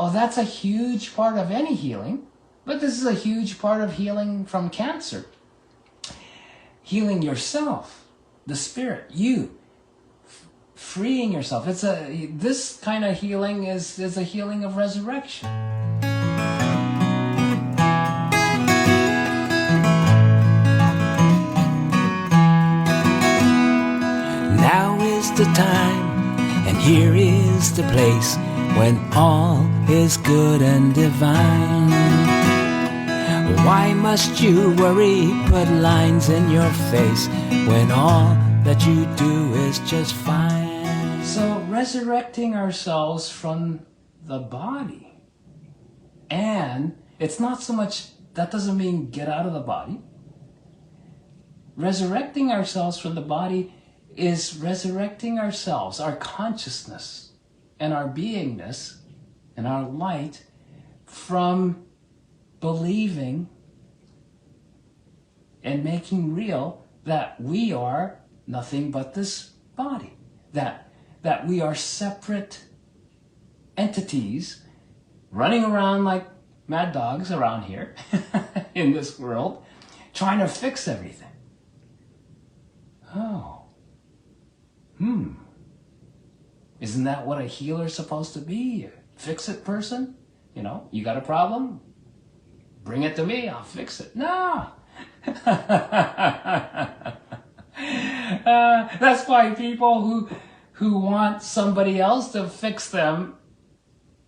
Oh, that's a huge part of any healing, but this is a huge part of healing from cancer. Healing yourself, the spirit, you, freeing yourself. This kind of healing is a healing of resurrection. Now is the time, and here is the place, when all is good and divine. Why must you worry, put lines in your face, when all that you do is just fine? So resurrecting ourselves from the body. And it's not so much, that doesn't mean get out of the body. Resurrecting ourselves from the body is resurrecting ourselves, our consciousness and our beingness and our light, from believing and making real that we are nothing but this body, that we are separate entities running around like mad dogs around here in this world, trying to fix everything. Oh. Isn't that what a healer's supposed to be? A fix-it person? You know, you got a problem? Bring it to me, I'll fix it. No! That's why people who want somebody else to fix them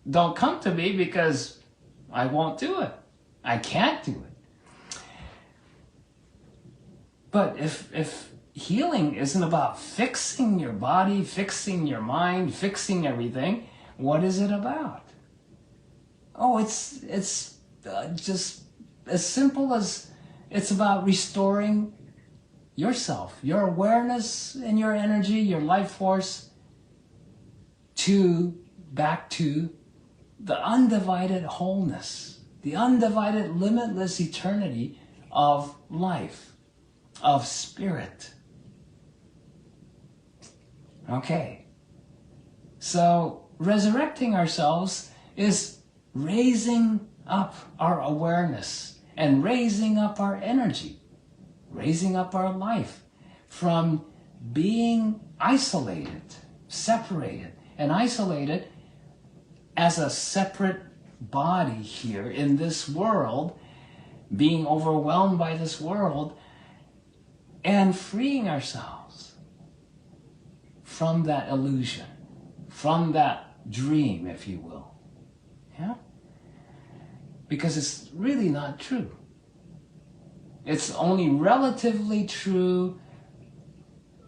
don't come to me, because I won't do it. I can't do it. But if healing isn't about fixing your body, fixing your mind, fixing everything, what is it about? Oh, it's just as simple as it's about restoring yourself, your awareness and your energy, your life force, back to the undivided wholeness, the undivided limitless eternity of life, of spirit. Okay, so resurrecting ourselves is raising up our awareness and raising up our energy, raising up our life from being isolated, separated, and isolated as a separate body here in this world, being overwhelmed by this world, and freeing ourselves from that illusion, from that dream, if you will. Yeah? Because it's really not true. It's only relatively true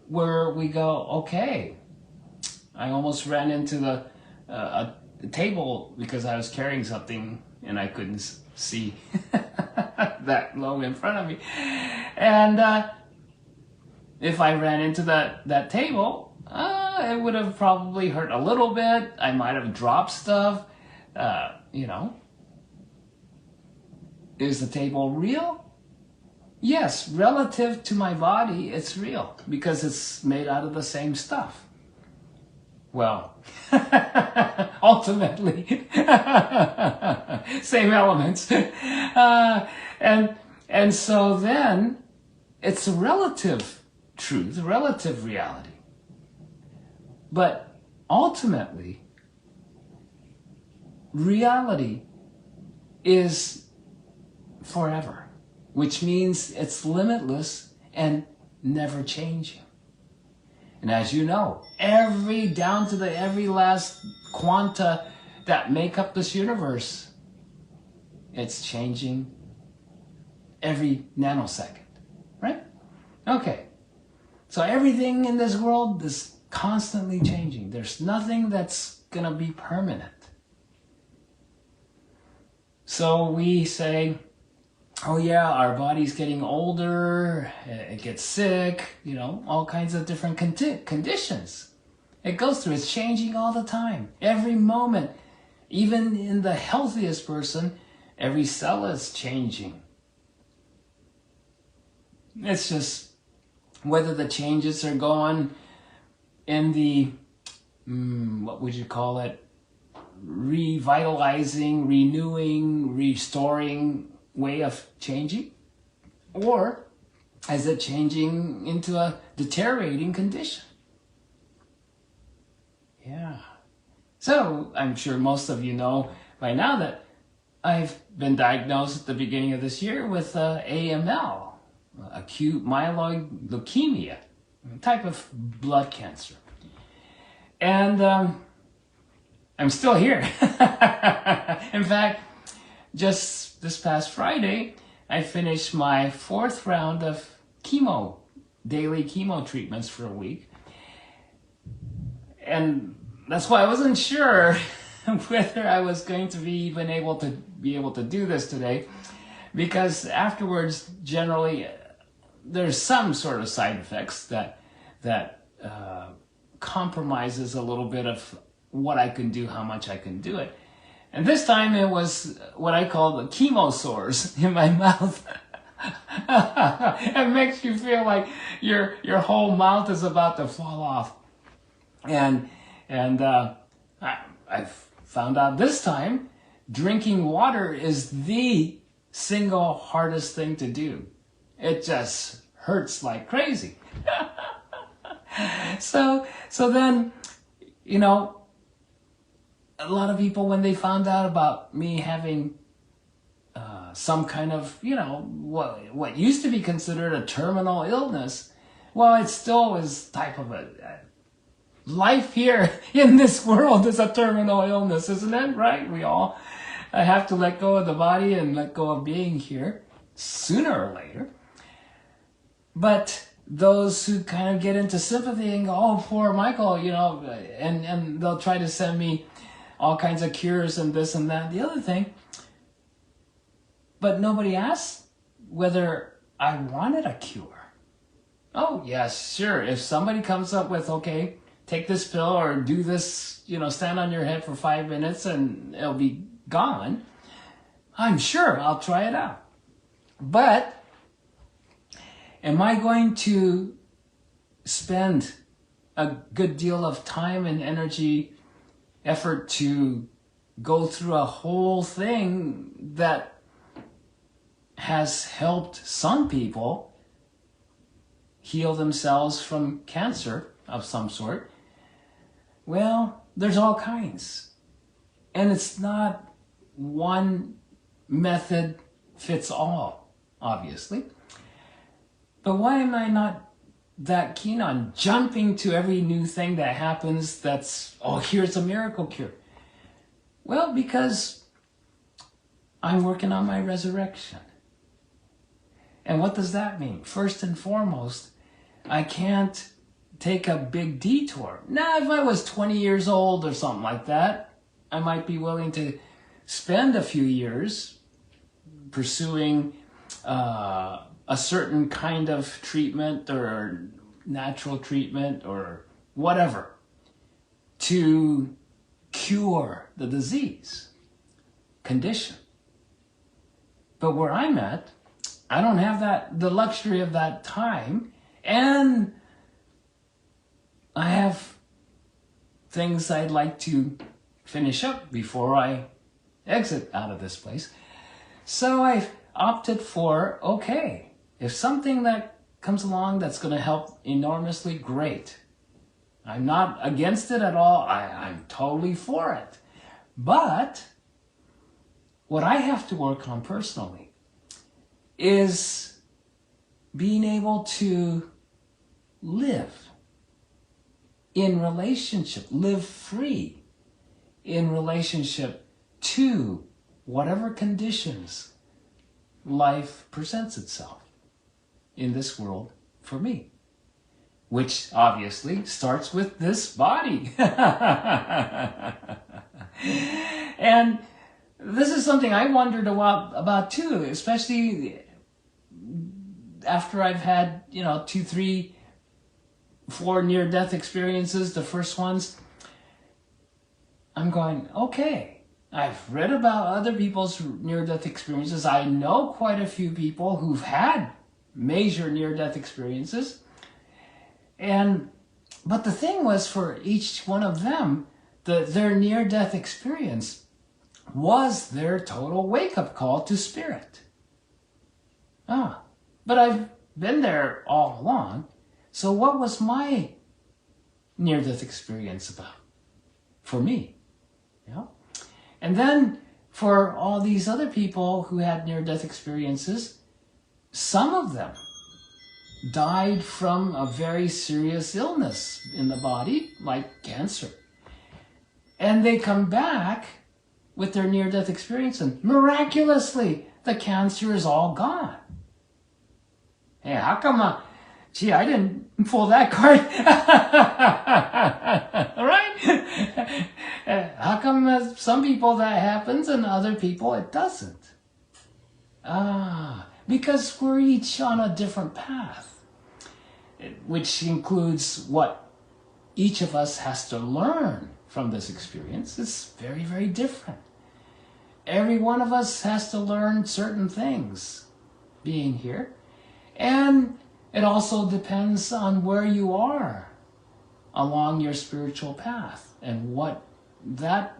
where we go, okay, I almost ran into a table because I was carrying something and I couldn't see that low in front of me. And if I ran into that table, it would have probably hurt a little bit. I might have dropped stuff. You know. Is the table real? Yes, relative to my body, it's real because it's made out of the same stuff. Well, ultimately, same elements. And so then it's a relative truth, a relative reality. But ultimately, reality is forever, which means it's limitless and never changing. And as you know, down to every last quanta that make up this universe, it's changing every nanosecond, right? Okay, so everything in this world is constantly changing. There's nothing that's gonna be permanent. So we say, oh yeah, our body's getting older, it gets sick, you know, all kinds of different conditions. It goes through, it's changing all the time, every moment. Even in the healthiest person, every cell is changing. It's just whether the changes are going in the, what would you call it, revitalizing, renewing, restoring way of changing? Or is it changing into a deteriorating condition? Yeah. So I'm sure most of you know by now that I've been diagnosed at the beginning of this year with AML, acute myeloid leukemia, a type of blood cancer. And I'm still here. In fact, just this past Friday, I finished my 4th round of daily chemo treatments for a week. And that's why I wasn't sure whether I was going to be able to do this today, because afterwards, generally, there's some sort of side effects that compromises a little bit of what I can do, how much I can do it. And this time it was what I call the chemo sores in my mouth. It makes you feel like your whole mouth is about to fall off. And I've found out this time, drinking water is the single hardest thing to do. It just hurts like crazy. So then, you know, a lot of people, when they found out about me having some kind of, you know, what used to be considered a terminal illness, well, it still is type of a life here in this world is a terminal illness, isn't it? Right? We all have to let go of the body and let go of being here sooner or later. But those who kind of get into sympathy and go, oh, poor Michael, you know, and they'll try to send me all kinds of cures and this and that, the other thing. But nobody asked whether I wanted a cure. Oh, yes, sure. If somebody comes up with, okay, take this pill or do this, you know, stand on your head for 5 minutes and it'll be gone, I'm sure I'll try it out. But am I going to spend a good deal of time and energy, effort to go through a whole thing that has helped some people heal themselves from cancer of some sort? Well, there's all kinds. And it's not one method fits all, obviously. But why am I not that keen on jumping to every new thing that happens that's, oh, here's a miracle cure? Well, because I'm working on my resurrection. And what does that mean? First and foremost, I can't take a big detour. Now, if I was 20 years old or something like that, I might be willing to spend a few years pursuing a certain kind of treatment or natural treatment or whatever to cure the disease condition. But where I'm at, I don't have the luxury of that time, and I have things I'd like to finish up before I exit out of this place. So I've opted for, okay, if something that comes along that's going to help enormously, great. I'm not against it at all. I'm totally for it. But what I have to work on personally is being able to live in relationship, live free in relationship to whatever conditions life presents itself in this world for me, which obviously starts with this body. And this is something I wondered a lot about too, especially after I've had, 2, 3, 4 near-death experiences, the first ones. I'm going, okay, I've read about other people's near-death experiences. I know quite a few people who've had major near-death experiences. But the thing was, for each one of them, their near-death experience was their total wake-up call to spirit. But I've been there all along. So what was my near-death experience about? For me. And then for all these other people who had near-death experiences, some of them died from a very serious illness in the body, like cancer. And they come back with their near-death experience, and miraculously, the cancer is all gone. Hey, how come, I didn't pull that card? Right? How come some people that happens and other people it doesn't? Because we're each on a different path, which includes what each of us has to learn from this experience. It's very, very different. Every one of us has to learn certain things being here. And it also depends on where you are along your spiritual path and what that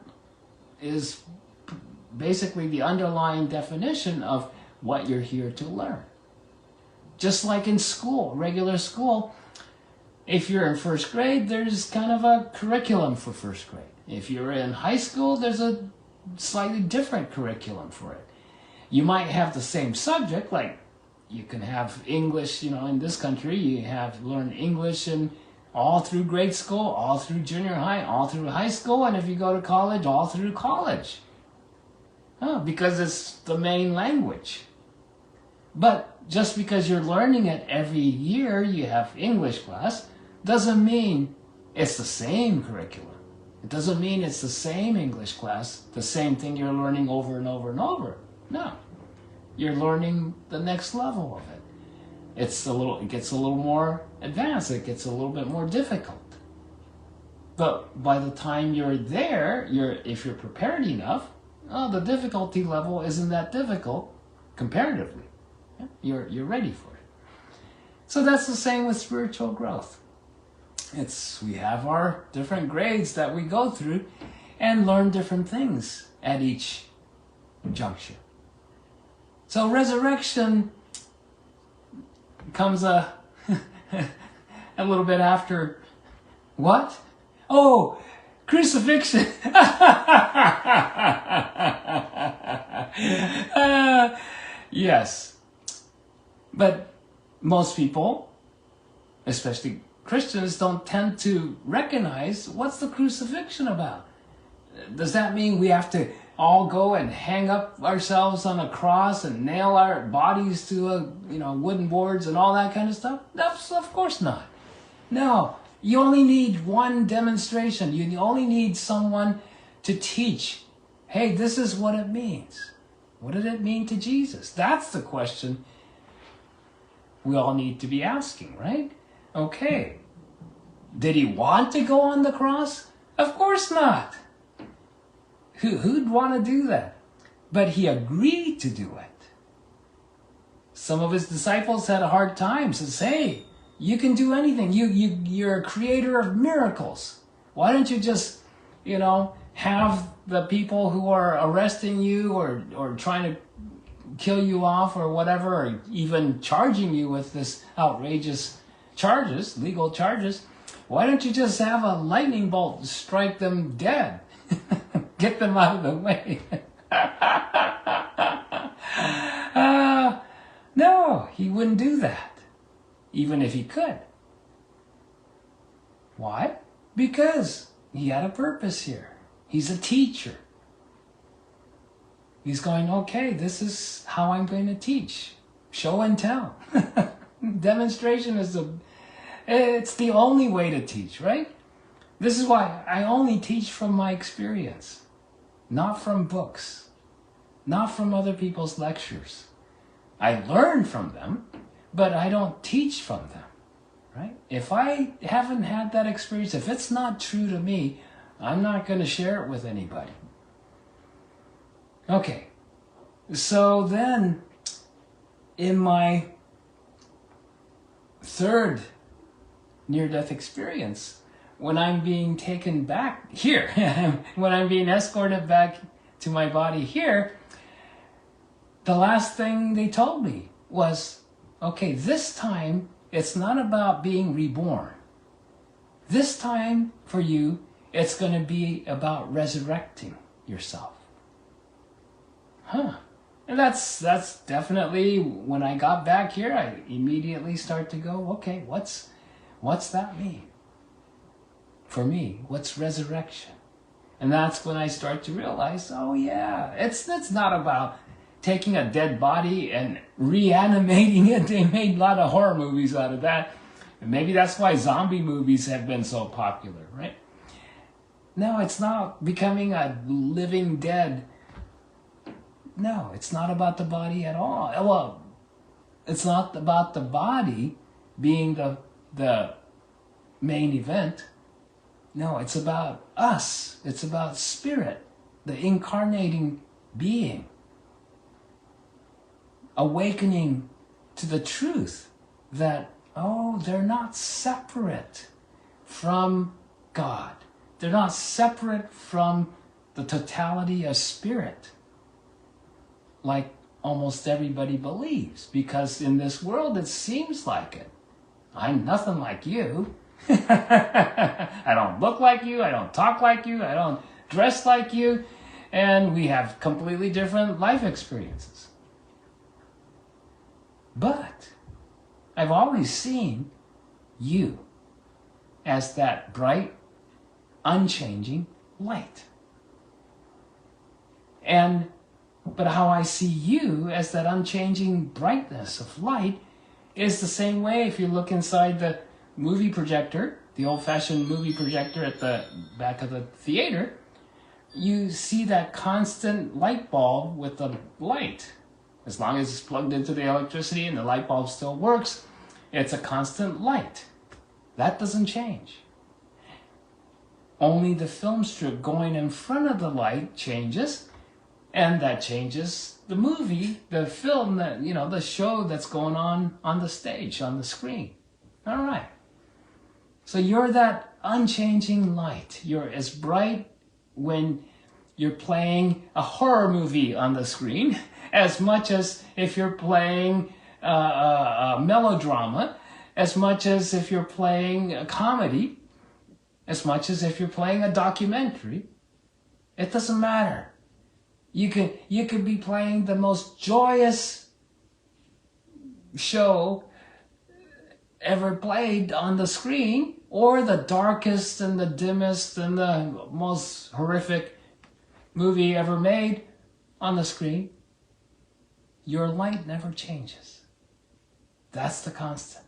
is basically the underlying definition of what you're here to learn. Just like in school, regular school, if you're in first grade, there's kind of a curriculum for first grade. If you're in high school, there's a slightly different curriculum for it. You might have the same subject, like you can have English, in this country, you learn English and all through grade school, all through junior high, all through high school, and if you go to college, all through college. Because it's the main language. But just because you're learning it every year, you have English class, doesn't mean it's the same curriculum. It doesn't mean it's the same English class, the same thing you're learning over and over and over. No. You're learning the next level of it. It gets a little more advanced, it gets a little bit more difficult. But by the time you're there, if you're prepared enough, the difficulty level isn't that difficult comparatively. You're ready for it. So that's the same with spiritual growth. We have our different grades that we go through and learn different things at each juncture. So resurrection comes a little bit after what? Oh, crucifixion. Yes. But most people, especially Christians, don't tend to recognize what's the crucifixion about. Does that mean we have to all go and hang up ourselves on a cross and nail our bodies to wooden boards and all that kind of stuff? No, of course not. No, you only need one demonstration. You only need someone to teach, hey, this is what it means. What did it mean to Jesus? That's the question we all need to be asking, right? Okay. Did he want to go on the cross? Of course not. Who'd want to do that? But he agreed to do it. Some of his disciples had a hard time, says, hey, you can do anything. You're a creator of miracles. Why don't you just, have the people who are arresting you or trying to kill you off or whatever, or even charging you with this outrageous charges, legal charges, why don't you just have a lightning bolt strike them dead? Get them out of the way. No, he wouldn't do that, even if he could. Why? Because he had a purpose here. He's a teacher. He's going, okay, this is how I'm going to teach. Show and tell. Demonstration is it's the only way to teach, right? This is why I only teach from my experience, not from books, not from other people's lectures. I learn from them, but I don't teach from them, right? If I haven't had that experience, if it's not true to me, I'm not going to share it with anybody. Okay, so then in my third near-death experience, when I'm being taken back here, when I'm being escorted back to my body here, the last thing they told me was, okay, this time it's not about being reborn. This time for you, it's going to be about resurrecting yourself. And that's definitely, when I got back here, I immediately start to go, okay, what's that mean? For me, what's resurrection? And that's when I start to realize, oh yeah, it's not about taking a dead body and reanimating it. They made a lot of horror movies out of that. And maybe that's why zombie movies have been so popular, right? No, it's not becoming a living dead. No, it's not about the body at all. Well, it's not about the body being the main event. No, it's about us. It's about spirit, the incarnating being, awakening to the truth that, oh, they're not separate from God. They're not separate from the totality of spirit, like almost everybody believes, because in this world it seems like it. I'm nothing like you. I don't look like you, I don't talk like you, I don't dress like you, and we have completely different life experiences. But I've always seen you as that bright, unchanging light. But how I see you as that unchanging brightness of light is the same way if you look inside the movie projector, the old-fashioned movie projector at the back of the theater, you see that constant light bulb with the light. As long as it's plugged into the electricity and the light bulb still works, it's a constant light. That doesn't change. Only the film strip going in front of the light changes, and that changes the movie, the film, the show that's going on the stage, on the screen. All right. So you're that unchanging light. You're as bright when you're playing a horror movie on the screen as much as if you're playing a melodrama, as much as if you're playing a comedy, as much as if you're playing a documentary. It doesn't matter. You could be playing the most joyous show ever played on the screen, or the darkest and the dimmest and the most horrific movie ever made on the screen. Your light never changes. That's the constant.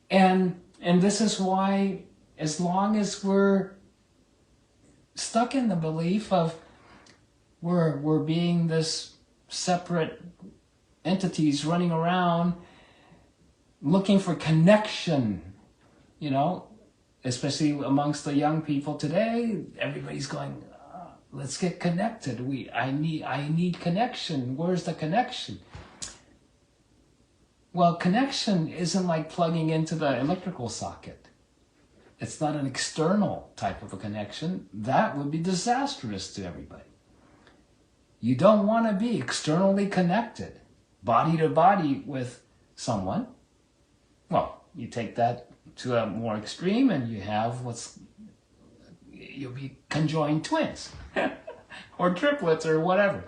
And this is why, as long as we're stuck in the belief of we're being this separate entities running around looking for connection, especially amongst the young people today, everybody's going, let's get connected. I need connection. Where's the connection? Well, connection isn't like plugging into the electrical socket. It's not an external type of a connection. That would be disastrous to everybody. You don't want to be externally connected, body to body with someone. Well, you take that to a more extreme and you have you'll be conjoined twins or triplets or whatever.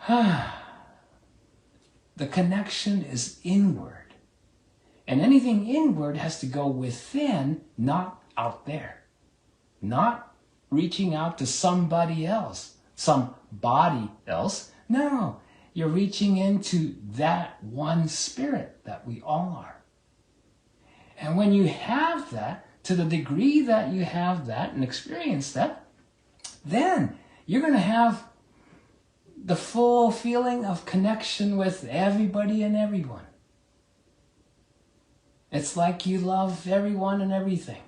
The connection is inward. And anything inward has to go within, not out there. Not reaching out to somebody else, somebody else. No, you're reaching into that one spirit that we all are. And when you have that, to the degree that you have that and experience that, then you're going to have the full feeling of connection with everybody and everyone. It's like you love everyone and everything.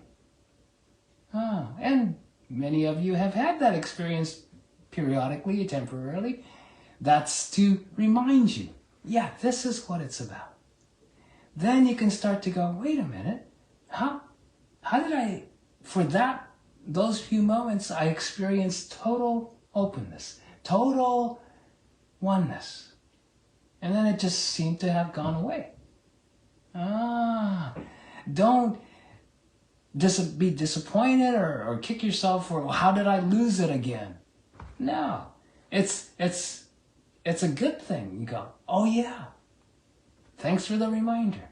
And many of you have had that experience periodically, temporarily. That's to remind you, yeah, this is what it's about. then you can start to go, wait a minute, how did for those few moments, I experienced total openness, total oneness. And then it just seemed to have gone away. Don't be disappointed or kick yourself for, well, how did I lose it again? No, it's a good thing. You go, oh yeah, thanks for the reminder.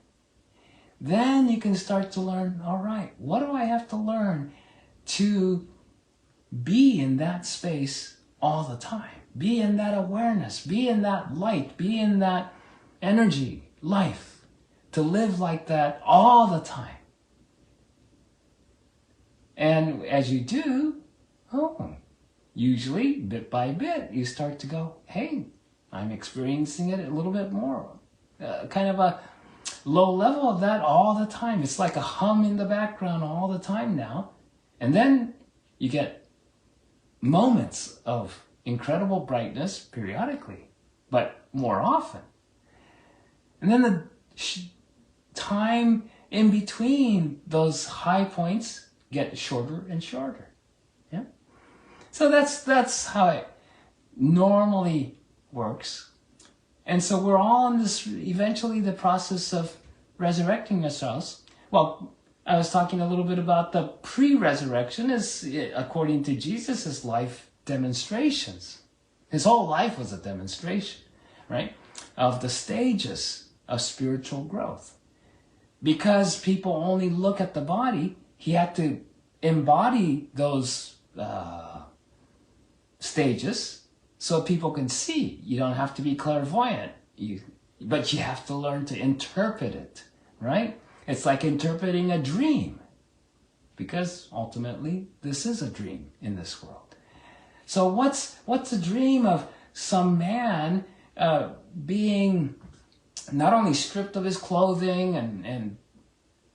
Then you can start to learn, all right, what do I have to learn to be in that space all the time? Be in that awareness, be in that light, be in that energy, life, to live like that all the time. And as you do, usually bit by bit, you start to go, hey, I'm experiencing it a little bit more. Kind of a low level of that all the time. It's like a hum in the background all the time now. And then you get moments of incredible brightness periodically, but more often. And then the time in between those high points get shorter and shorter. Yeah. So that's how it normally works. And so we're all in this, eventually the process of resurrecting ourselves. Well, I was talking a little bit about the pre-resurrection is, according to Jesus' life, demonstrations. His whole life was a demonstration, right, of the stages of spiritual growth. Because people only look at the body, he had to embody those stages so people can see. You don't have to be clairvoyant, but you have to learn to interpret it, right? It's like interpreting a dream, because ultimately this is a dream in this world. So what's a dream of some man being not only stripped of his clothing and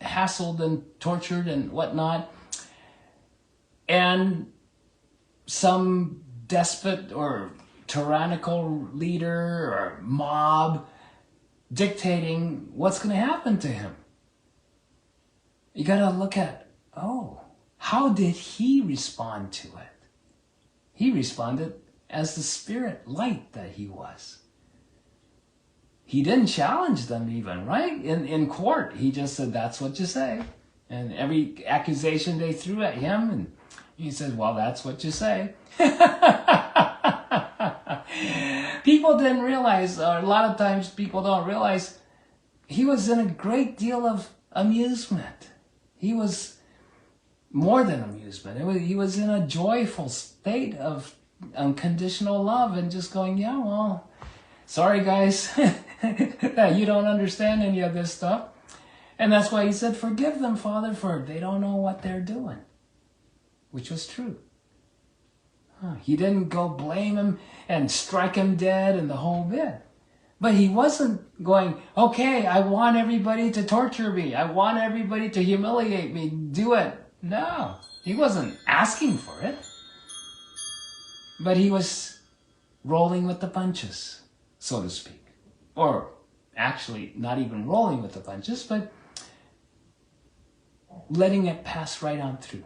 hassled and tortured and whatnot, and some despot or tyrannical leader or mob dictating what's going to happen to him? You got to look at, how did he respond to it? He responded as the spirit light that he was. He didn't challenge them even, right? In court, he just said, that's what you say. And every accusation they threw at him, and he said, well, that's what you say. People didn't realize, or a lot of times people don't realize, he was in a great deal of amusement. He was more than amusement. He was in a joyful state of unconditional love and just going, yeah, well, sorry guys, that you don't understand any of this stuff. And that's why he said, forgive them, Father, for they don't know what they're doing. Which was true. He didn't go blame him and strike him dead and the whole bit. But he wasn't going, okay, I want everybody to torture me. I want everybody to humiliate me. Do it. No, he wasn't asking for it. But he was rolling with the punches, so to speak. Or actually not even rolling with the punches, but letting it pass right on through.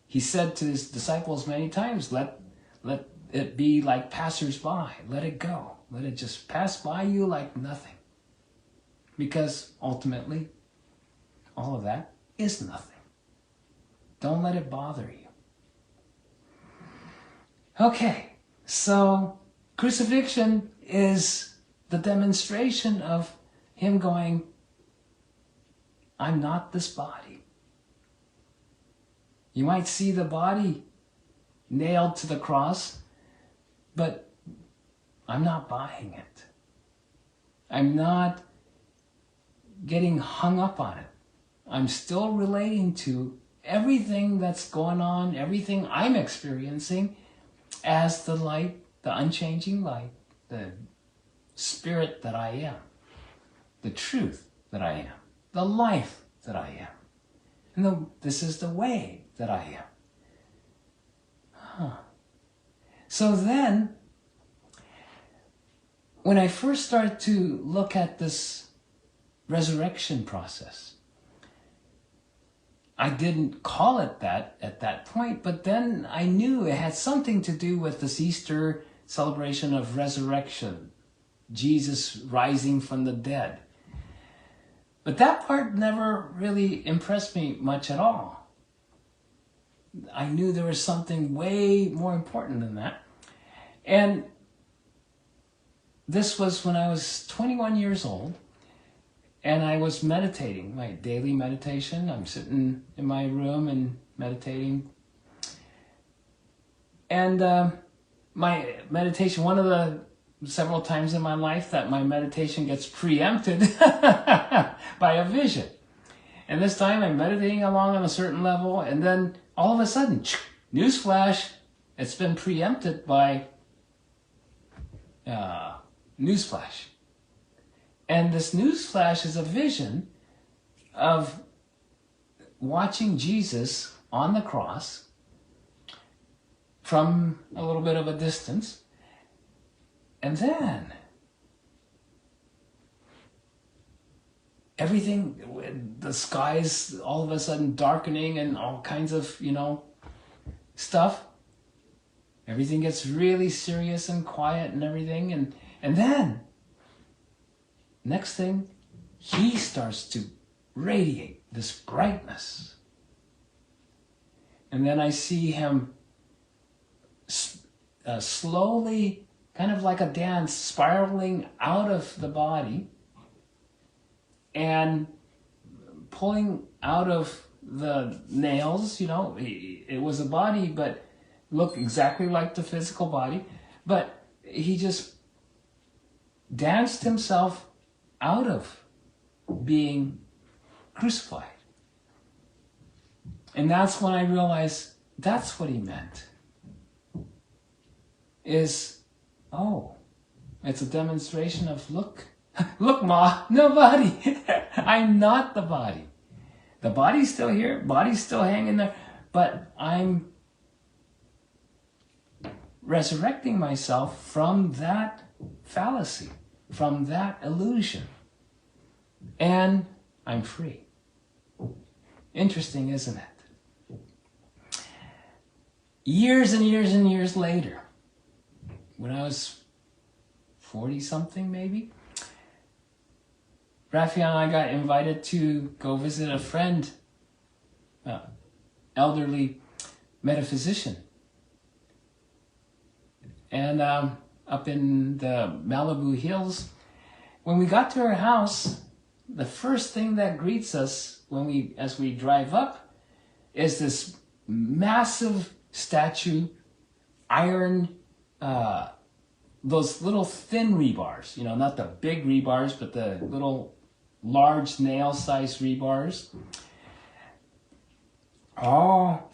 He said to his disciples many times, let it be like passers-by. Let it go. Let it just pass by you like nothing. Because ultimately, all of that is nothing. Don't let it bother you. Okay, so crucifixion is the demonstration of him going, I'm not this body. You might see the body nailed to the cross, but I'm not buying it. I'm not getting hung up on it. I'm still relating to everything that's going on, everything I'm experiencing as the light, the unchanging light, the spirit that I am, the truth that I am, the life that I am. And this is the way that I am. So then, when I first started to look at this resurrection process. I didn't call it that at that point, but then I knew it had something to do with this Easter celebration of resurrection, Jesus rising from the dead. But that part never really impressed me much at all. I knew there was something way more important than that. And this was when I was 21 years old, and I was meditating, my daily meditation. I'm sitting in my room and meditating. And my meditation, one of the several times in my life that my meditation gets preempted by a vision. And this time I'm meditating along on a certain level, and then all of a sudden, newsflash, it's been preempted by newsflash. And this newsflash is a vision of watching Jesus on the cross from a little bit of a distance. And then everything, the skies all of a sudden darkening and all kinds of, stuff. Everything gets really serious and quiet and everything. And then, next thing, he starts to radiate this brightness. And then I see him slowly, kind of like a dance, spiraling out of the body and pulling out of the nails. It was a body, but looked exactly like the physical body. But he just danced himself out of being crucified. And that's when I realized that's what he meant. It's a demonstration of, look, Ma, no body. I'm not the body. The body's still here, body's still hanging there, but I'm resurrecting myself from that fallacy, from that illusion. And I'm free. Interesting, isn't it? Years and years and years later, when I was 40-something maybe, Raphael and I got invited to go visit a friend, elderly metaphysician. And up in the Malibu hills, when we got to her house, the first thing that greets us as we drive up is this massive statue, iron, those little thin rebars, not the big rebars, but the little large nail-sized rebars, all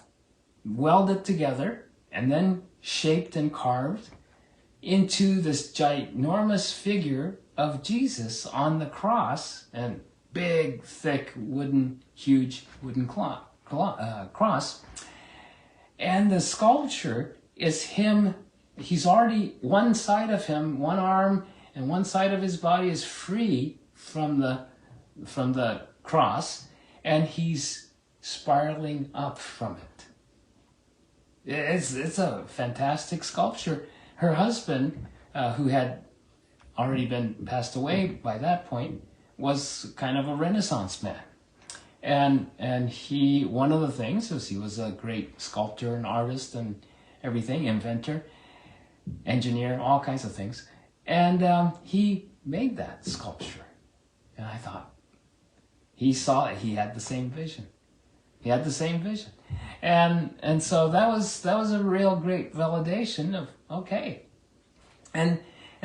welded together and then shaped and carved into this ginormous figure of Jesus on the cross, and big, thick, huge wooden cross. And the sculpture is him. He's already, one side of him, one arm and one side of his body is free from the cross, and he's spiraling up from it. It's a fantastic sculpture. Her husband, who had already been passed away by that point, was kind of a Renaissance man. And he, one of the things was he was a great sculptor and artist and everything, inventor, engineer, all kinds of things. And he made that sculpture. And I thought, he saw it, he had the same vision. He had the same vision. And so that was a real great validation of, okay. And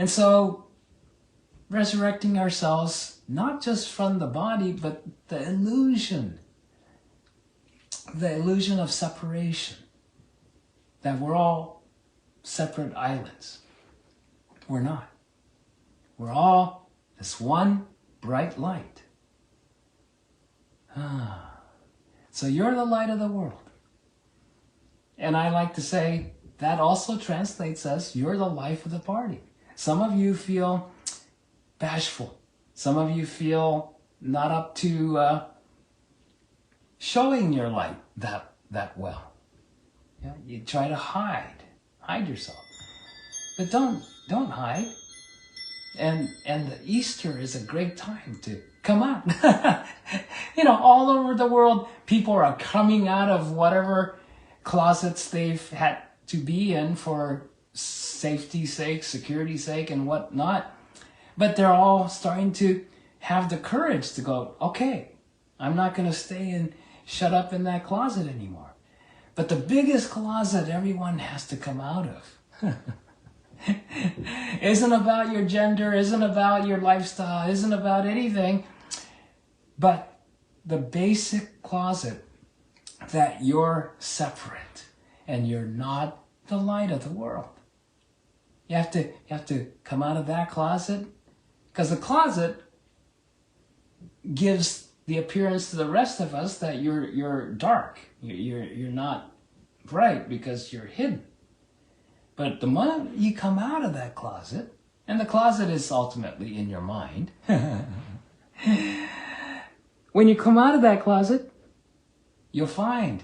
so resurrecting ourselves, not just from the body, but the illusion of separation, that we're all separate islands. We're not. We're all this one bright light. So you're the light of the world. And I like to say that also translates as you're the life of the party. Some of you feel bashful. Some of you feel not up to showing your light that well. Yeah, you try to hide yourself, but don't hide. And the Easter is a great time to come out. All over the world, people are coming out of whatever closets they've had to be in for safety's sake, security's sake, and whatnot. But they're all starting to have the courage to go, okay, I'm not going to stay and shut up in that closet anymore. But the biggest closet everyone has to come out of isn't about your gender, isn't about your lifestyle, isn't about anything, but the basic closet that you're separate and you're not the light of the world. You have to come out of that closet, because the closet gives the appearance to the rest of us that you're dark, you're not bright because you're hidden. But the moment you come out of that closet, and the closet is ultimately in your mind, when you come out of that closet, you'll find,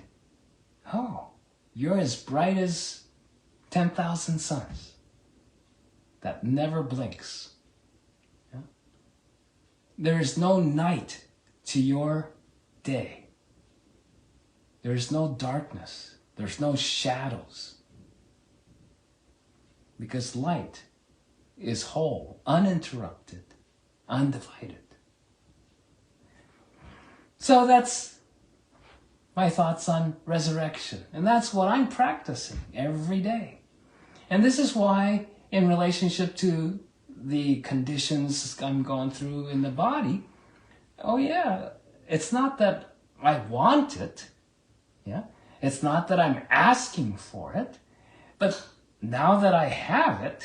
oh, you're as bright as 10,000 suns that never blinks. Yeah? There is no night to your day. There's no darkness. There's no shadows. Because light is whole, uninterrupted, undivided. So that's my thoughts on resurrection. And that's what I'm practicing every day. And this is why, in relationship to the conditions I'm going through in the body, oh yeah, it's not that I want it. Yeah, it's not that I'm asking for it, but now that I have it,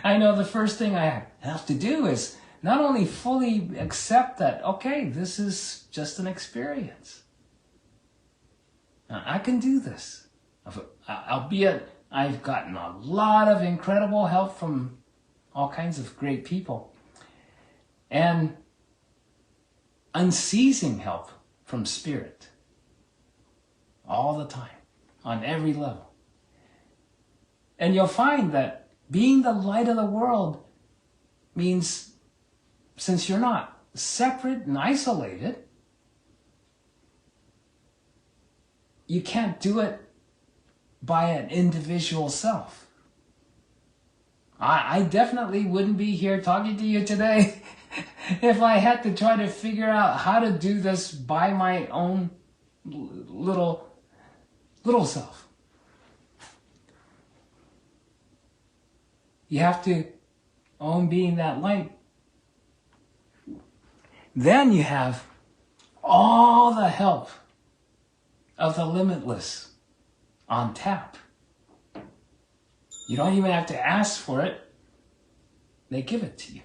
I know the first thing I have to do is not only fully accept that, okay, this is just an experience. I can do this. Albeit I've gotten a lot of incredible help from all kinds of great people. And unceasing help from Spirit. All the time. On every level. And you'll find that being the light of the world means, since you're not separate and isolated, you can't do it by an individual self. I definitely wouldn't be here talking to you today if I had to try to figure out how to do this by my own little self. You have to own being that light. Then you have all the help of the limitless on tap. You don't even have to ask for it. They give it to you.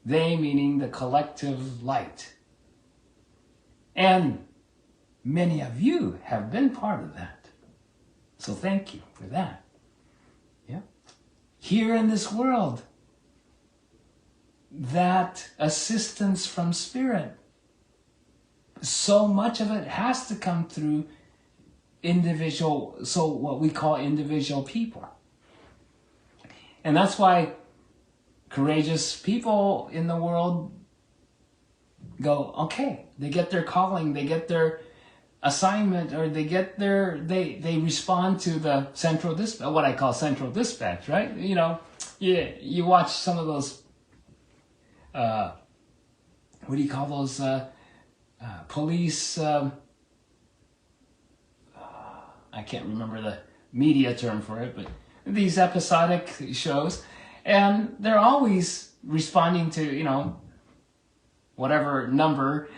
They meaning the collective light. And many of you have been part of that. So thank you for that. Yeah. Here in this world, that assistance from Spirit, so much of it has to come through what we call individual people. And that's why courageous people in the world go, okay, they get their calling, they get their assignment, or they respond to the central dispatch, what I call central dispatch, right? You watch some of those, what do you call those, police, I can't remember the media term for it, but these episodic shows, and they're always responding to, whatever number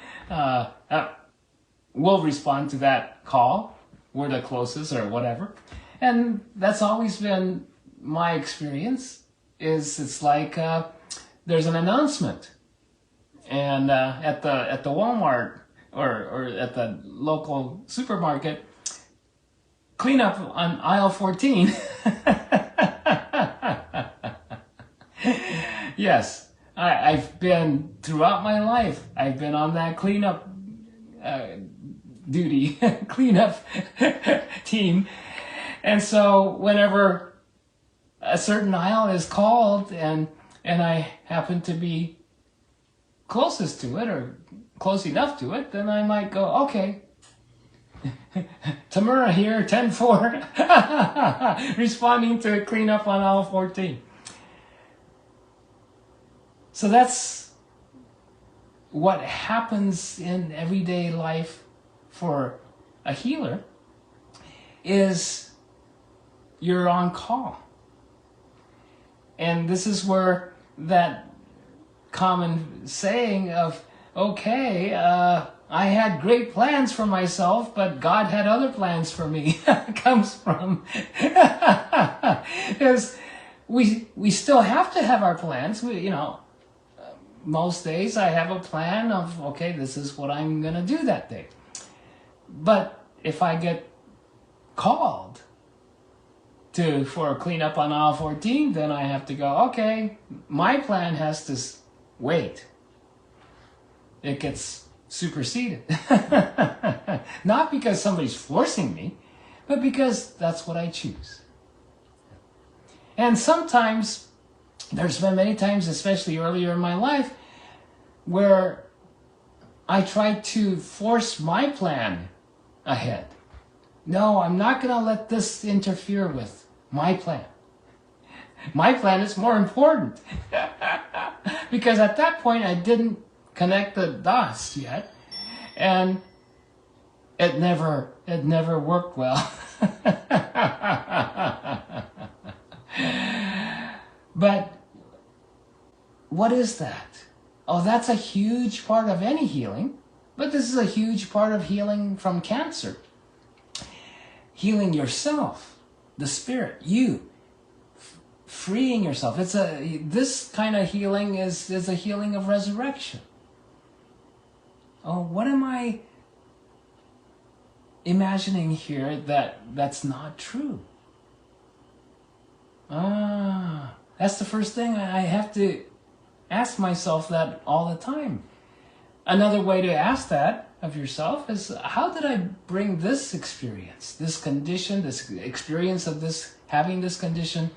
will respond to that call. We're the closest or whatever. And that's always been my experience, is it's like there's an announcement. And at the Walmart or at the local supermarket, clean up on aisle 14. Yes, I've been, throughout my life, I've been on that cleanup duty, cleanup team. And so whenever a certain aisle is called and I happen to be closest to it or close enough to it, then I might go, okay, Tamura here, 10-4, responding to cleanup on aisle 14. So that's what happens in everyday life for a healer, is you're on call. And this is where that common saying of, okay, I had great plans for myself, but God had other plans for me, comes from. Because we still have to have our plans. Most days I have a plan of, okay, this is what I'm going to do that day. But if I get called for a cleanup on aisle 14, then I have to go, okay, my plan has to wait. It gets superseded. Not because somebody's forcing me, but because that's what I choose. And sometimes, there's been many times, especially earlier in my life, where I tried to force my plan ahead. No, I'm not going to let this interfere with my plan. My plan is more important. Because at that point, I didn't connect the dots yet. And it never worked well. But what is that? Oh, that's a huge part of any healing. But this is a huge part of healing from cancer. Healing yourself, the spirit, you, freeing yourself. This kind of healing is a healing of resurrection. Oh, what am I imagining here that's not true? That's the first thing I have to ask myself that all the time. Another way to ask that of yourself is, how did I bring this experience, this condition, this experience of this, having this condition,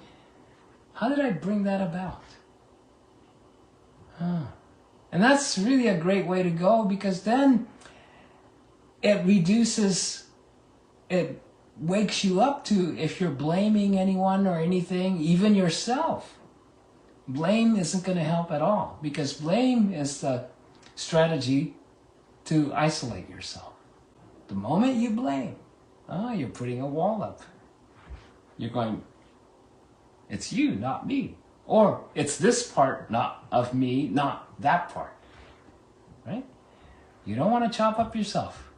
how did I bring that about? And that's really a great way to go, because then it wakes you up to, if you're blaming anyone or anything, even yourself. Blame isn't going to help at all, because blame is the strategy to isolate yourself. The moment you blame, you're putting a wall up. You're going, it's you, not me. Or it's this part not of me, not that part. Right? You don't want to chop up yourself.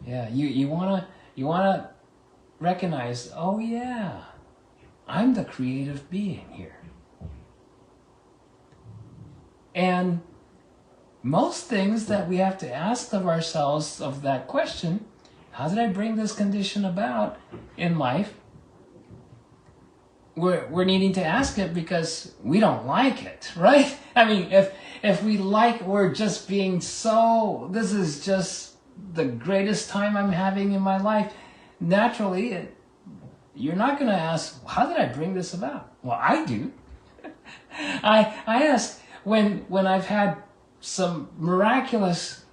Yeah, you want to recognize, oh yeah, I'm the creative being here. And most things that we have to ask of ourselves of that question, how did I bring this condition about in life? We're needing to ask it because we don't like it, right? I mean, if we like, we're just being so, this is just the greatest time I'm having in my life, naturally, you're not going to ask, how did I bring this about? Well, I do. I ask, when I've had some miraculous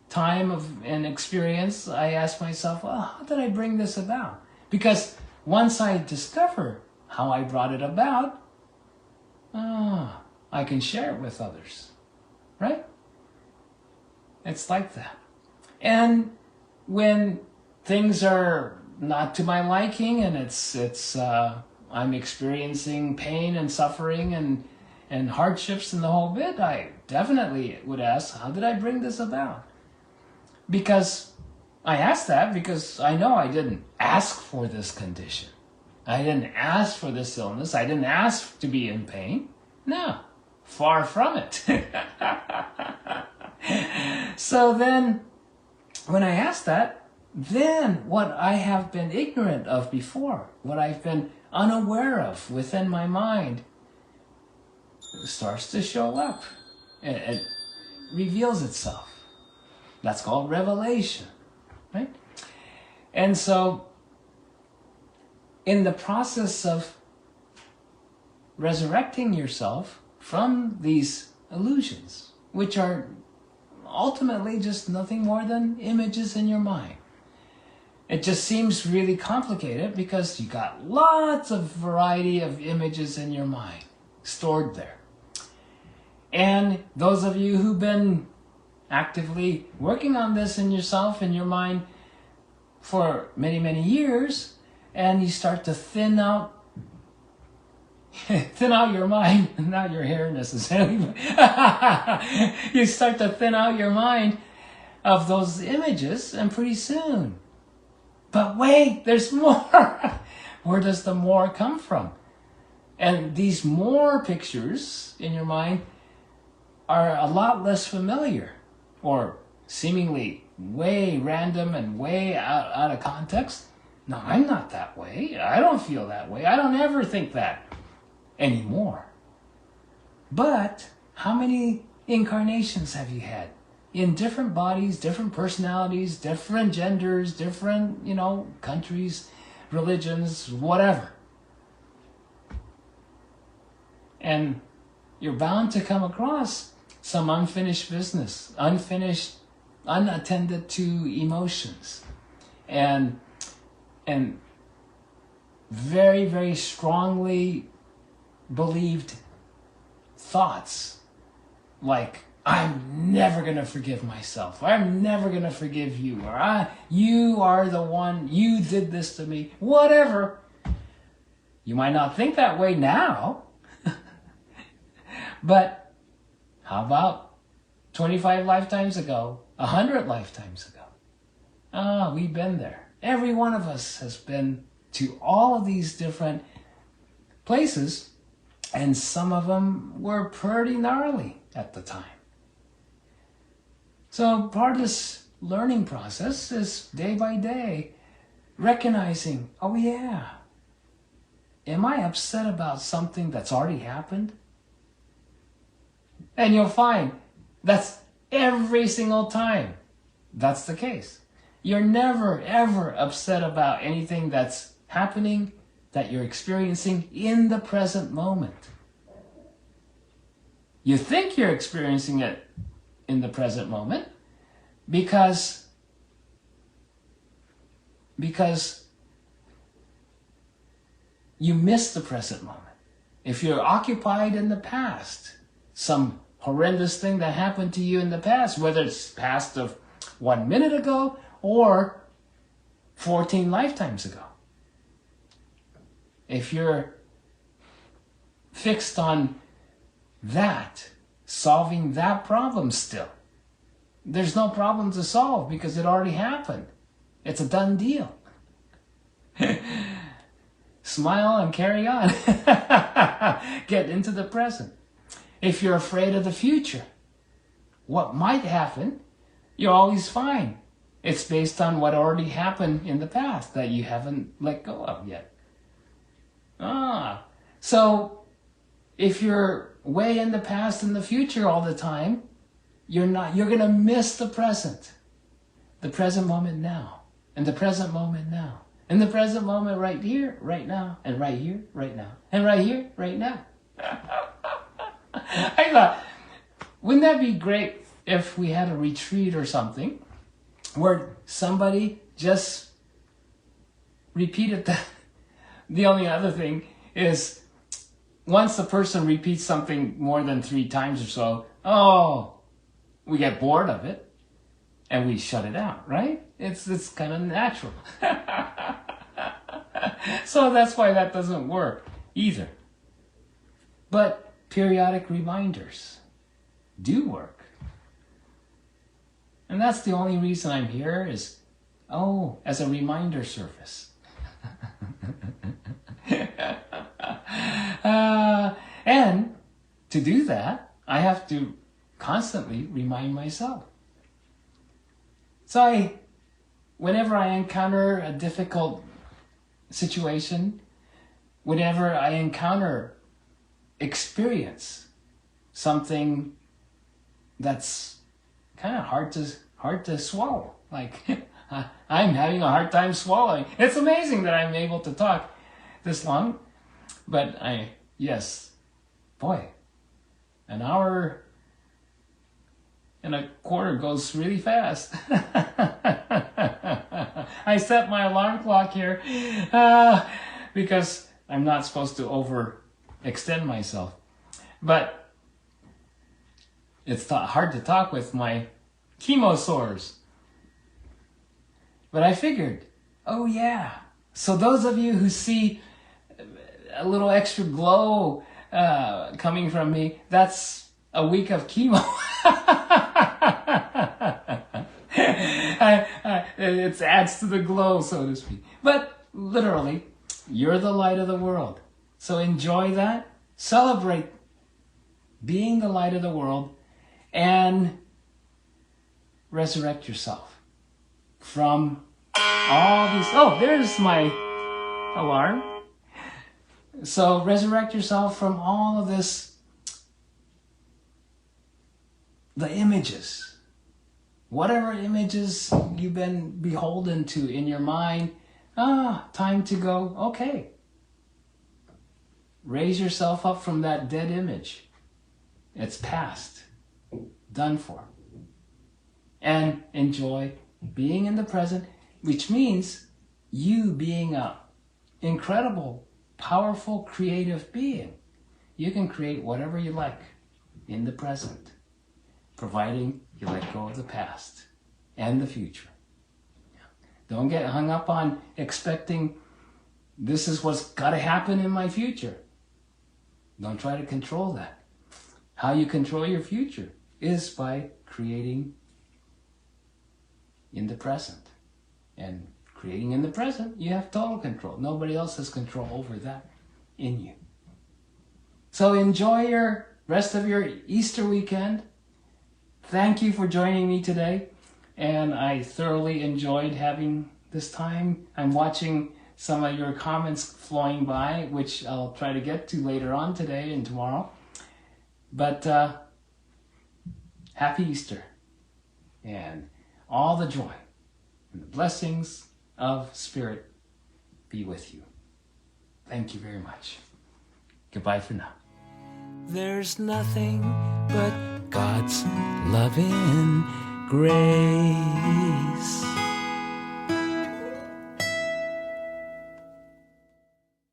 time and experience, I ask myself, well, how did I bring this about? Because once I discover how I brought it about, I can share it with others, right? It's like that. And when things are not to my liking and I'm experiencing pain and suffering and hardships and the whole bit, I definitely would ask, how did I bring this about? Because I ask that because I know I didn't ask for this condition. I didn't ask for this illness. I didn't ask to be in pain. No, far from it. So then, when I ask that, then what I have been ignorant of before, what I've been unaware of within my mind, starts to show up. It reveals itself. That's called revelation, right? And so, in the process of resurrecting yourself from these illusions, which are ultimately just nothing more than images in your mind. It just seems really complicated because you got lots of variety of images in your mind stored there. And those of you who've been actively working on this in yourself, in your mind, for many, many years, and you start to thin out your mind, not your hair necessarily, but you start to thin out your mind of those images, and pretty soon, but wait, there's more. Where does the more come from? And these more pictures in your mind are a lot less familiar, or seemingly way random and way out of context. No, I'm not that way. I don't feel that way. I don't ever think that anymore. But how many incarnations have you had? In different bodies, different personalities, different genders, different, countries, religions, whatever. And you're bound to come across some unfinished business, unattended to emotions, and very, very strongly believed thoughts like, I'm never going to forgive myself, or I'm never going to forgive you, or you are the one, you did this to me, whatever. You might not think that way now, but how about 25 lifetimes ago, 100 lifetimes ago? We've been there. Every one of us has been to all of these different places, and some of them were pretty gnarly at the time. So part of this learning process is day by day recognizing, oh yeah, am I upset about something that's already happened? And you'll find that's every single time that's the case. You're never, ever upset about anything that's happening, that you're experiencing in the present moment. You think you're experiencing it in the present moment because you miss the present moment. If you're occupied in the past, some horrendous thing that happened to you in the past, whether it's past of 1 minute ago or 14 lifetimes ago. If you're fixed on that, solving that problem still, there's no problem to solve because it already happened. It's a done deal. Smile and carry on. Get into the present. If you're afraid of the future, what might happen, you're always fine. It's based on what already happened in the past that you haven't let go of yet. So if you're way in the past and the future all the time, you're going to miss the present moment now, and the present moment now, and the present moment right here, right now, and right here, right now, and right here, right now. I thought, wouldn't that be great if we had a retreat or something where somebody just repeated that? The only other thing is, once the person repeats something more than 3 times or so, we get bored of it and we shut it out, right? It's kind of natural. So that's why that doesn't work either. But periodic reminders do work. And that's the only reason I'm here is, as a reminder service. And to do that, I have to constantly remind myself. So whenever I encounter a difficult situation, whenever I encounter experience something that's kind of hard to swallow. Like, I'm having a hard time swallowing. It's amazing that I'm able to talk this long, but yes, boy, an hour and a quarter goes really fast. I set my alarm clock here because I'm not supposed to overextend myself. But it's hard to talk with my chemo sores. But I figured, oh yeah. So those of you who see a little extra glow coming from me, that's a week of chemo. It adds to the glow, so to speak. But literally, you're the light of the world. So enjoy that. Celebrate being the light of the world and resurrect yourself from all these... Oh, there's my alarm. So resurrect yourself from all of this, the images. Whatever images you've been beholden to in your mind, time to go, okay. Raise yourself up from that dead image. It's past, done for. And enjoy being in the present, which means you being an incredible, powerful, creative being. You can create whatever you like in the present, providing you let go of the past and the future. Don't get hung up on expecting this is what's got to happen in my future. Don't try to control that. How you control your future is by creating in the present. And creating in the present, you have total control. Nobody else has control over that in you. So enjoy your rest of your Easter weekend. Thank you for joining me today, and I thoroughly enjoyed having this time. I'm watching some of your comments flowing by, which I'll try to get to later on today and tomorrow. But happy Easter, and all the joy and the blessings of Spirit be with you. Thank you very much. Goodbye for now. There's nothing but God's loving grace.